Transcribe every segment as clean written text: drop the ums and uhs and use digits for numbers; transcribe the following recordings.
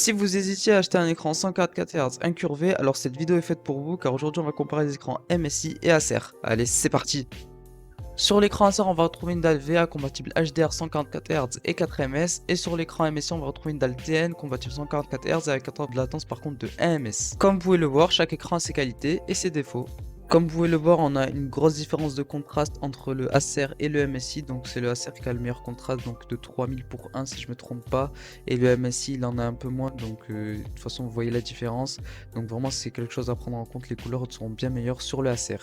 Si vous hésitiez à acheter un écran 144 Hz incurvé, alors cette vidéo est faite pour vous car aujourd'hui on va comparer les écrans MSI et Acer. Allez, c'est parti. Sur l'écran Acer, on va retrouver une dalle VA compatible HDR 144 Hz et 4 ms, et sur l'écran MSI, on va retrouver une dalle TN compatible 144 Hz avec un temps de latence par contre de 1 ms. Comme vous pouvez le voir, chaque écran a ses qualités et ses défauts. Comme vous pouvez le voir, on a une grosse différence de contraste entre le Acer et le MSI. Donc c'est le Acer qui a le meilleur contraste, donc de 3000 pour 1 si je me trompe pas. Et le MSI il en a un peu moins, donc de toute façon vous voyez la différence. Donc vraiment c'est quelque chose à prendre en compte, les couleurs seront bien meilleures sur le Acer.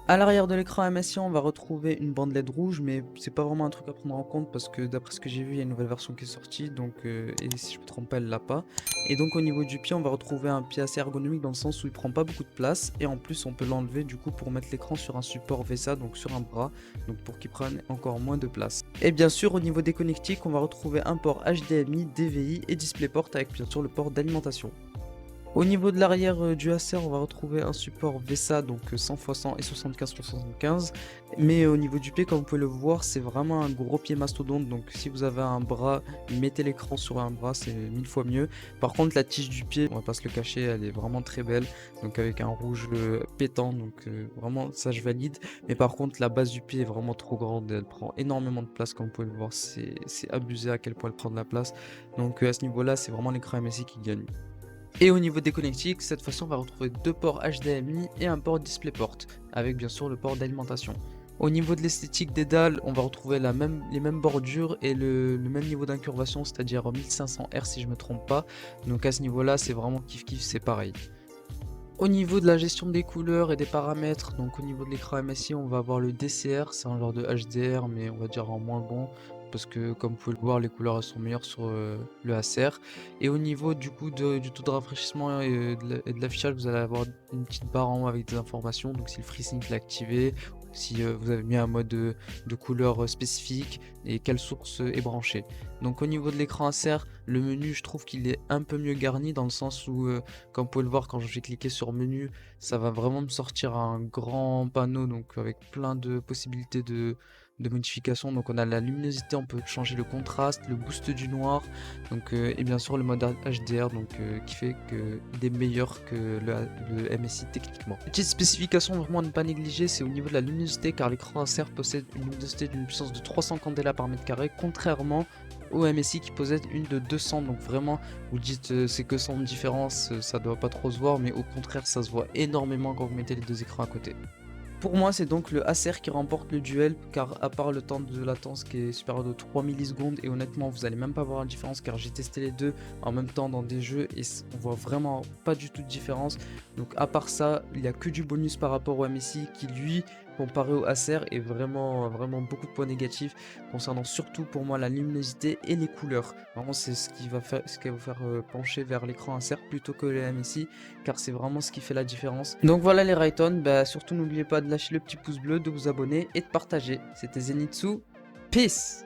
À l'arrière de l'écran MSI, on va retrouver une bande LED rouge, mais c'est pas vraiment un truc à prendre en compte parce que d'après ce que j'ai vu, il y a une nouvelle version qui est sortie, donc et si je me trompe pas, elle l'a pas. Et donc au niveau du pied, on va retrouver un pied assez ergonomique dans le sens où il prend pas beaucoup de place, et en plus on peut l'enlever du coup pour mettre l'écran sur un support VESA, donc sur un bras, donc pour qu'il prenne encore moins de place. Et bien sûr au niveau des connectiques, on va retrouver un port HDMI, DVI et DisplayPort avec bien sûr le port d'alimentation. Au niveau de l'arrière du Acer, on va retrouver un support VESA, donc 100x100 et 75x75. Mais au niveau du pied, comme vous pouvez le voir, c'est vraiment un gros pied mastodonte. Donc si vous avez un bras, mettez l'écran sur un bras, c'est 1000 fois mieux. Par contre, la tige du pied, on va pas se le cacher, elle est vraiment très belle. Donc avec un rouge pétant, donc vraiment ça je valide. Mais par contre, la base du pied est vraiment trop grande, elle prend énormément de place, comme vous pouvez le voir, c'est abusé à quel point elle prend de la place. Donc à ce niveau-là, c'est vraiment l'écran MSI qui gagne. Et au niveau des connectiques, cette fois-ci on va retrouver deux ports HDMI et un port DisplayPort, avec bien sûr le port d'alimentation. Au niveau de l'esthétique des dalles, on va retrouver les mêmes bordures et le même niveau d'incurvation, c'est-à-dire 1500 Hz si je me trompe pas. Donc à ce niveau-là, c'est vraiment kiff kiff, c'est pareil. Au niveau de la gestion des couleurs et des paramètres, donc au niveau de l'écran MSI, on va avoir le DCR, c'est un genre de HDR, mais on va dire en moins bon, parce que comme vous pouvez le voir, les couleurs elles sont meilleures sur le Acer. Et au niveau du coup du taux de rafraîchissement et de l'affichage, vous allez avoir une petite barre en haut avec des informations, donc si le FreeSync est activé, si vous avez mis un mode de couleur spécifique et quelle source est branchée. Donc au niveau de l'écran Acer, le menu je trouve qu'il est un peu mieux garni dans le sens où comme vous pouvez le voir, quand je vais cliquer sur menu, ça va vraiment me sortir un grand panneau, donc avec plein de possibilités de modifications. Donc on a la luminosité, on peut changer le contraste, le boost du noir, donc, et bien sûr le mode HDR, donc, qui fait qu'il est meilleur que le MSI techniquement. Petite spécification vraiment à ne pas négliger, c'est au niveau de la luminosité, car l'écran Acer possède une luminosité d'une puissance de 300 candela par mètre carré, contrairement au MSI qui possède une de 200. Donc vraiment vous dites c'est que 100 de différence, ça doit pas trop se voir, mais au contraire ça se voit énormément quand vous mettez les deux écrans à côté. Pour moi, c'est donc le Acer qui remporte le duel, car à part le temps de latence qui est supérieur de 3 millisecondes, et honnêtement, vous allez même pas voir la différence, car j'ai testé les deux en même temps dans des jeux et on voit vraiment pas du tout de différence. Donc, à part ça, il n'y a que du bonus par rapport au MSI qui, lui, comparé au Acer, est vraiment beaucoup de points négatifs concernant surtout pour moi la luminosité et les couleurs. Vraiment, c'est ce qui va vous faire pencher vers l'écran Acer plutôt que le MSI, car c'est vraiment ce qui fait la différence. Donc voilà les Rayton, bah, surtout n'oubliez pas de lâcher le petit pouce bleu, de vous abonner et de partager. C'était Zenitsu, peace.